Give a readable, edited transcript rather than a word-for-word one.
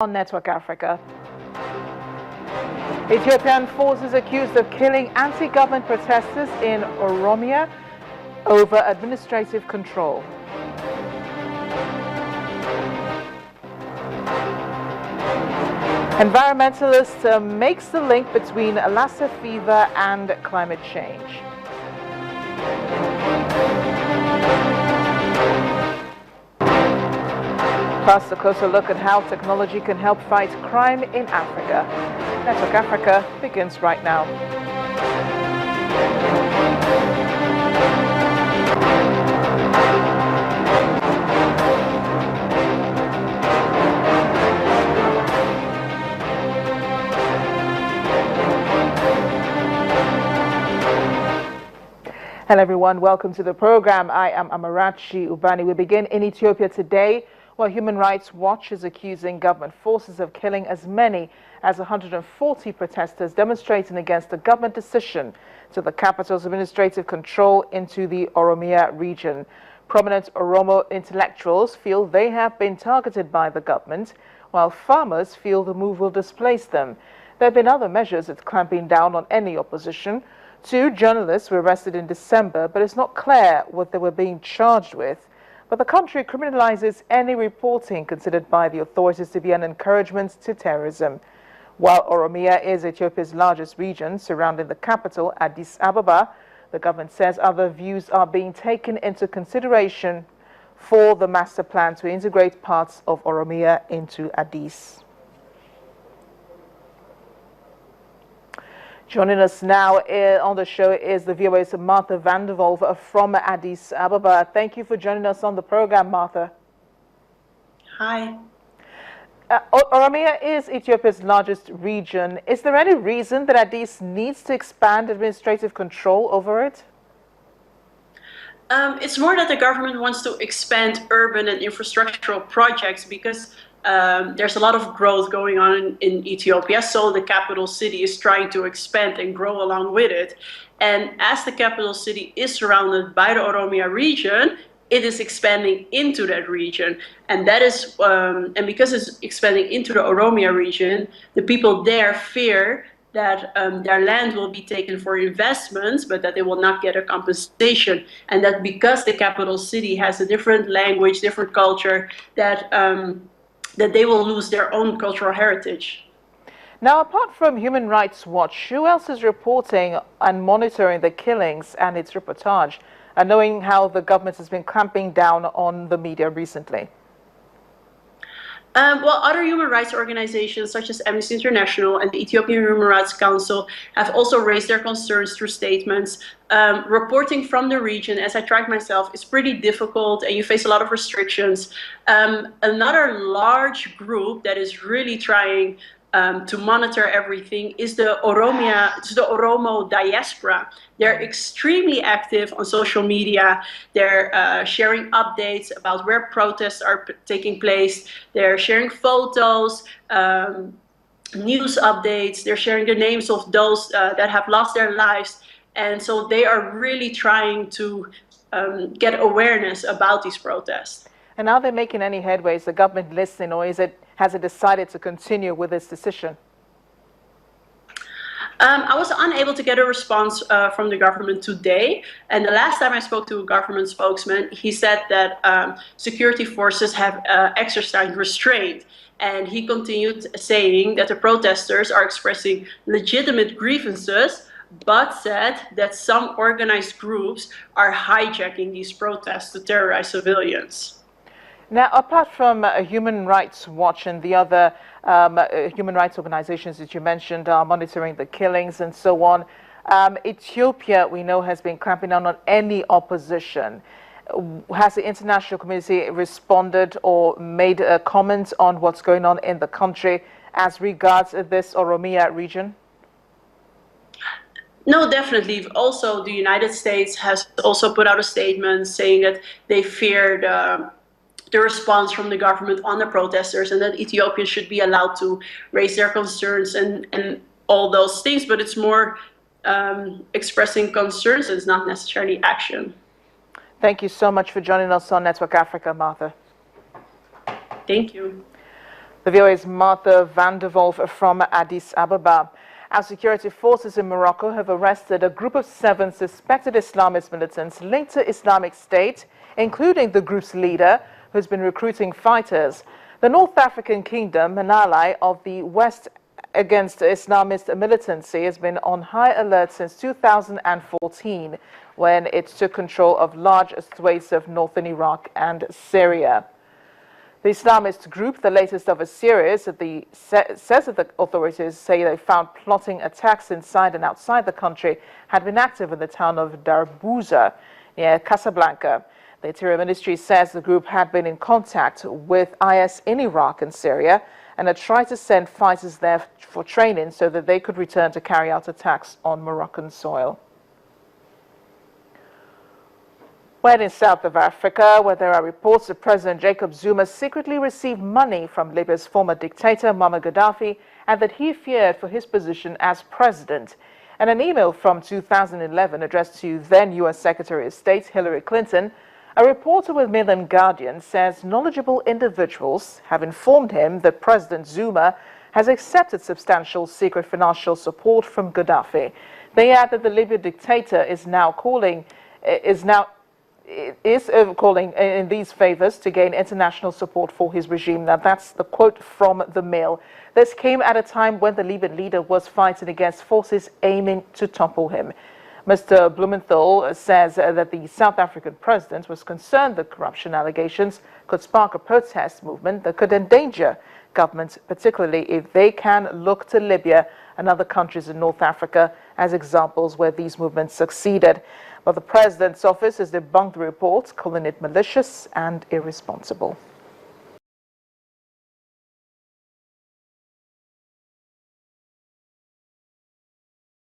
On Network Africa. Ethiopian forces accused of killing anti-government protesters in Oromia over administrative control. Environmentalist makes the link between Lassa fever and climate change. Plus, a closer look at how technology can help fight crime in Africa. Network Africa begins right now. Hello everyone, welcome to the program. I am Amarachi Ubani. We begin in Ethiopia today, where Human Rights Watch is accusing government forces of killing as many as 140 protesters demonstrating against the government decision to the capital's administrative control into the Oromia region. Prominent Oromo intellectuals feel they have been targeted by the government, while farmers feel the move will displace them. There have been other measures at clamping down on any opposition. 2 journalists were arrested in December, but it's not clear what they were being charged with. But the country criminalizes any reporting considered by the authorities to be an encouragement to terrorism. While Oromia is Ethiopia's largest region surrounding the capital, Addis Ababa, the government says other views are being taken into consideration for the master plan to integrate parts of Oromia into Addis. Joining us now on the show is the VOA's Martha van der Wolve from Addis Ababa. Thank you for joining us on the program, Martha. Hi. Oromia is Ethiopia's largest region. Is there any reason that Addis needs to expand administrative control over it? It's more that the government wants to expand urban and infrastructural projects because there's a lot of growth going on in Ethiopia, so the capital city is trying to expand and grow along with it. And as the capital city is surrounded by the Oromia region, it is expanding into that region. And that is, and because it's expanding into the Oromia region, the people there fear that their land will be taken for investments, but that they will not get a compensation. And that because the capital city has a different language, different culture, that they will lose their own cultural heritage. Now, apart from Human Rights Watch, who else is reporting and monitoring the killings and its reportage, and knowing how the government has been clamping down on the media recently? Well, other human rights organizations such as Amnesty International and the Ethiopian Human Rights Council have also raised their concerns through statements. Reporting from the region, as I tried myself, is pretty difficult and you face a lot of restrictions. Another large group that is really trying to monitor everything is the Oromo diaspora. They're extremely active on social media. They're sharing updates about where protests are taking place. They're sharing photos, news updates. They're sharing the names of those that have lost their lives. And so they are really trying to get awareness about these protests. And are they making any headway? Is the government listening, or has it decided to continue with this decision? I was unable to get a response from the government today. And the last time I spoke to a government spokesman, he said that security forces have exercised restraint. And he continued saying that the protesters are expressing legitimate grievances, but said that some organized groups are hijacking these protests to terrorize civilians. Now, apart from Human Rights Watch and the other human rights organizations that you mentioned are monitoring the killings and so on, Ethiopia, we know, has been clamping down on any opposition. Has the international community responded or made a comment on what's going on in the country as regards this Oromia region? No, definitely. Also, the United States has also put out a statement saying that they feared the response from the government on the protesters and that Ethiopians should be allowed to raise their concerns and all those things, but it's more expressing concerns. It's not necessarily action. Thank you so much for joining us on Network Africa, Martha. Thank you. The VOA's Martha van der Wolf from Addis Ababa. Our security forces in Morocco have arrested a group of 7 suspected Islamist militants linked to Islamic State, including the group's leader, who has been recruiting fighters. The North African kingdom, an ally of the West against Islamist militancy, has been on high alert since 2014, when it took control of large swathes of northern Iraq and Syria. The Islamist group, the latest of a series, says that the authorities say they found plotting attacks inside and outside the country, had been active in the town of Darbouza, near Casablanca. The Interior Ministry says the group had been in contact with IS in Iraq and Syria and had tried to send fighters there for training so that they could return to carry out attacks on Moroccan soil. Well, in South of Africa, where there are reports that President Jacob Zuma secretly received money from Libya's former dictator Muammar Gaddafi and that he feared for his position as president. In an email from 2011 addressed to then U.S. Secretary of State Hillary Clinton, a reporter with Mail and Guardian says knowledgeable individuals have informed him that President Zuma has accepted substantial secret financial support from Gaddafi. They add that the Libyan dictator is calling in these favors to gain international support for his regime. Now, that's the quote from the Mail. This came at a time when the Libyan leader was fighting against forces aiming to topple him. Mr. Blumenthal says that the South African president was concerned that corruption allegations could spark a protest movement that could endanger governments, particularly if they can look to Libya and other countries in North Africa as examples where these movements succeeded. But the president's office has debunked the reports, calling it malicious and irresponsible.